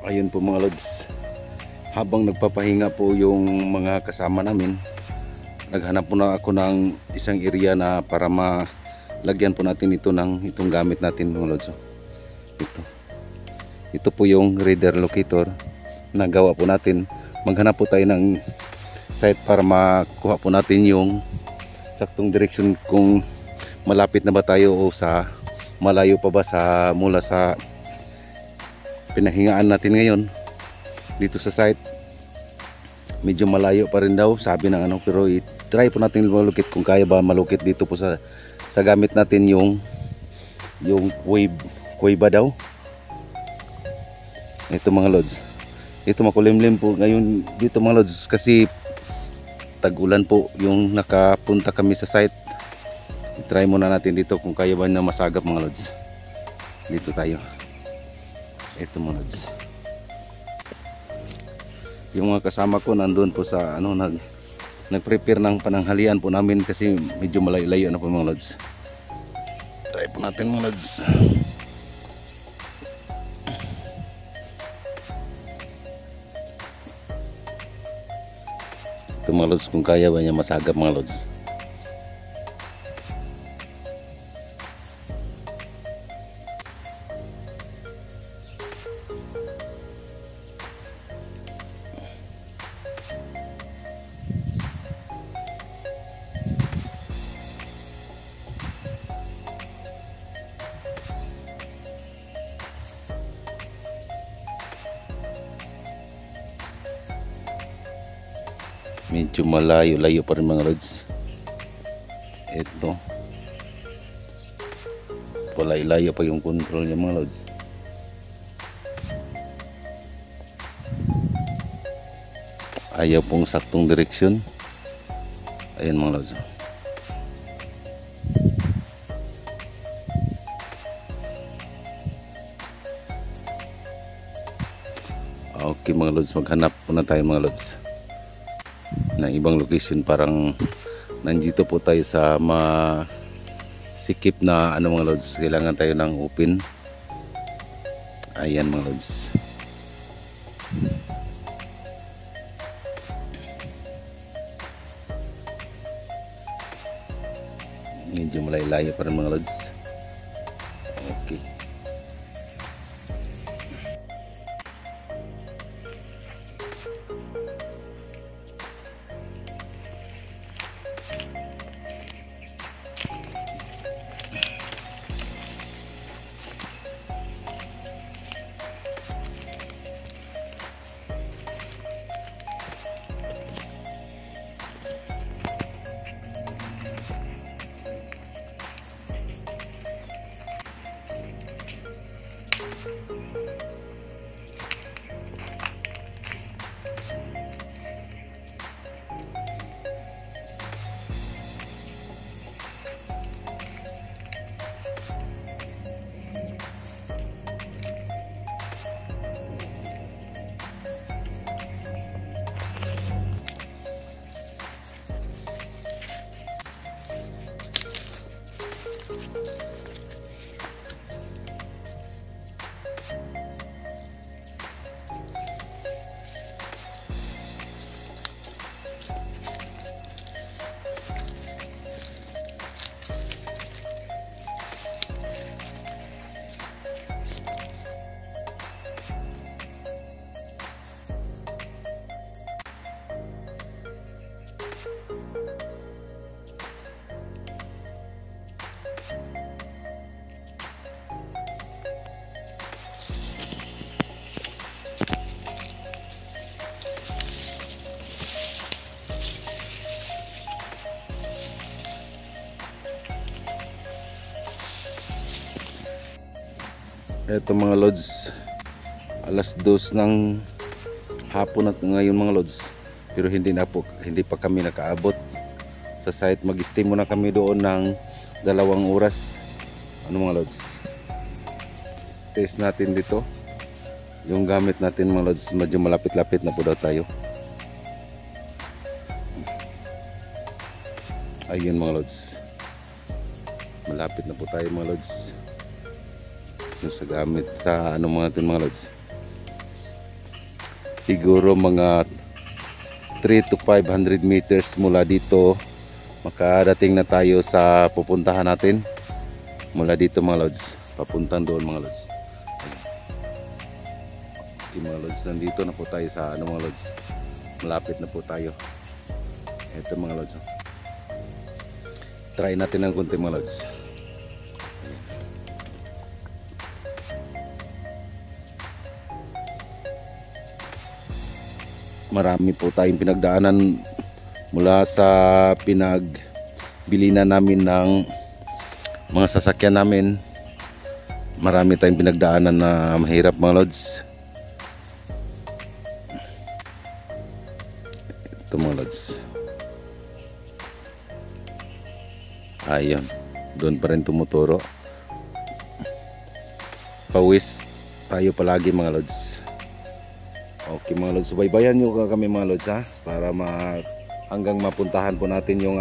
Ayun po mga lods, habang nagpapahinga po yung mga kasama namin, naghanap po na ako ng isang area na para malagyan po natin ito ng itong gamit natin mga lods. Ito po yung radar locator na gawa po natin. Maghanap po tayo ng site para makuha po natin yung saktong direction kung malapit na ba tayo o sa malayo pa ba mula sa pinahingaan natin ngayon dito sa site. Medyo malayo pa rin daw sabi ng pero i-try po natin malukit kung kaya ba malukit dito po sa gamit natin yung kuweba daw. Ito mga lods, ito makulimlim po ngayon dito mga lods kasi tag-ulan po yung nakapunta kami sa site. I-try muna natin dito kung kaya ba na masagap mga lods. Dito tayo. Ito mga lods, yung mga kasama ko nandun po sa nag-prepare ng pananghalian po namin kasi medyo malayo-layo na po mga lods. Try po natin mga lods. Ito mga lods, kung kaya ba niya masagap mga lods. Medyo malayo-layo pa rin mga lods. Ito malayo pa yung control niya mga lods. Ayaw pong saktong direksyon. Ayan mga lods. Okay mga lods, maghanap muna tayo mga lods ng ibang location. Parang nandito po tayo sa sikip na mga lods, kailangan tayo ng open. Ayan mga lods, medyo malayo pa rin mga lods. Okay, Eto mga lods, alas 2 ng hapon at ngayon mga lods, pero hindi pa kami nakaabot sa site. Mag-stay muna kami doon ng 2 oras. Ano mga lods, test natin dito yung gamit natin mga lods. Medyo malapit-lapit na po daw tayo. Ayun mga lods, malapit na po tayo mga lods yung sa gamit sa ano mga lods. Siguro mga 3 to 500 meters mula dito makadating na tayo sa pupuntahan natin. Mula dito mga lods, papuntan doon mga lods. Okay mga lods, nandito na po tayo sa ano mga lods, malapit na po tayo. Ito mga lods, try natin ng konti mga lods. Marami po tayong pinagdaanan mula sa pinagbilinan namin ng mga sasakyan namin. Marami tayong pinagdaanan na mahirap mga lods. Ito mga lods, ayun, doon pa rin tumuturo. Pawis tayo palagi mga lods. Okay mga lods, subaybayan nyo kami mga lods ha, para hanggang mapuntahan po natin yung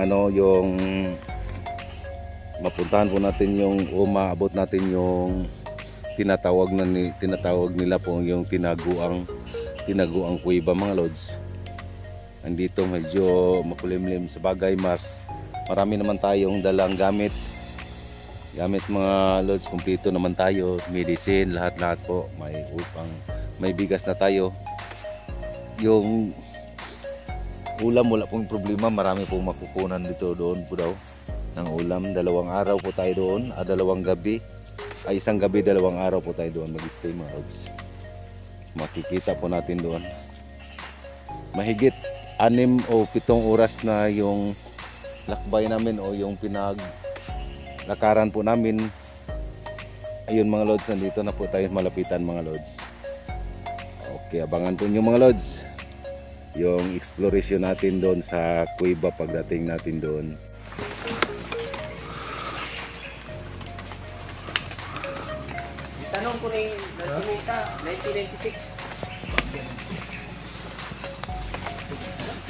mapuntahan po natin yung maabot natin yung tinatawag nila po yung tinaguang kuweba mga lods. Andito medyo makulimlim, sa bagay marami naman tayong dalang gamit mga lods. Kumpleto naman tayo, medicine, lahat po, may upang, may bigas na tayo. Yung ulam wala pong problema, marami pong makukunan dito. Doon po daw ng ulam, 2 araw po tayo doon, 2 gabi, isang gabi 2 araw po tayo doon mag-stay mga lods. Makikita po natin doon mahigit 6 o 7 oras na yung lakbay namin o yung pinaglakaran po namin. Ayun mga lods, nandito na po tayo malapitan mga lods. Okay, abangan po nyo mga lods yung exploration natin doon sa kuweba pagdating natin doon. Tanong ko ni Tumisa, 1996.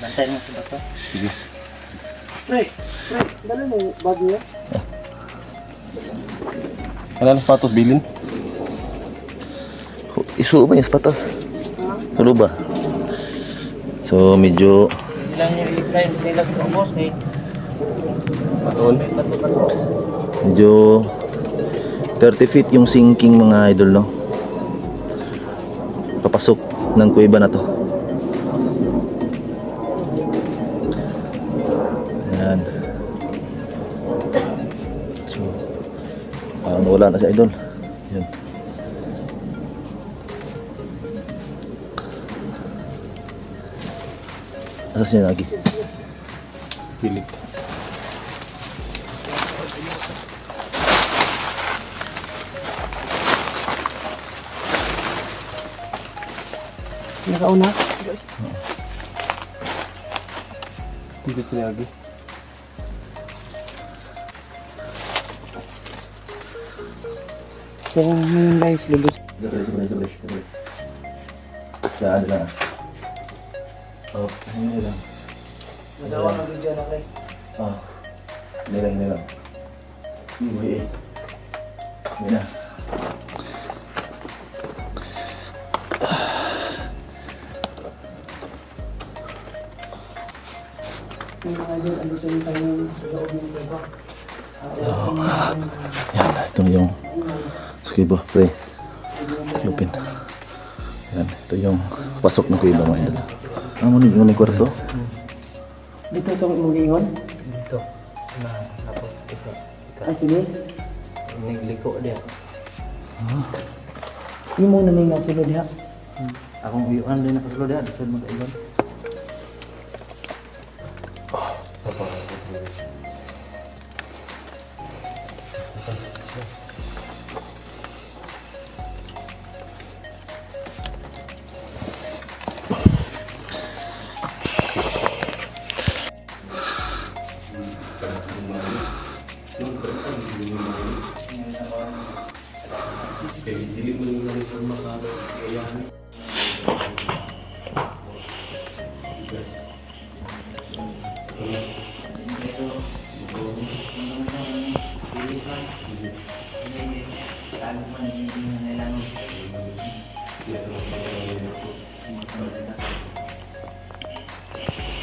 Bantay mo sa bato. Sige. Pre, dala mo bag niya. Kailan sapatos bilin? Isu ba yung sapatos? Sulo ba? So medyo Ilang yung i-sign nila sa boss ni. Baton. Bato. Medyo 30 feet yung sinking mga idol, no? Papasok ng kuweba na to. Ayan. So parang wala na siya idol. Ayan. Asas niya lagi? Pilik. Nakauna. Dito lagi. So, ngayon guys, lubos. Saan lang. Oh, hindi lang. Madawa na video na kay. Ah, hindi lang. Hindi na. Yung mga idol, ano ito yung tayo sa loob ng beba. Yan, ito yung kuweba, pre. Open. Yan, ito yung pasok ng kuweba mga idol. Ano mo yung kwarto? Dito itong imulingon. Dito na tapos isa Ay, sige. nagliko dia. Yung muna may nasulod ha. Akong uyuan din nakasulod dia sa mga ibon.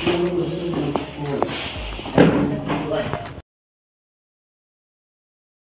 Yung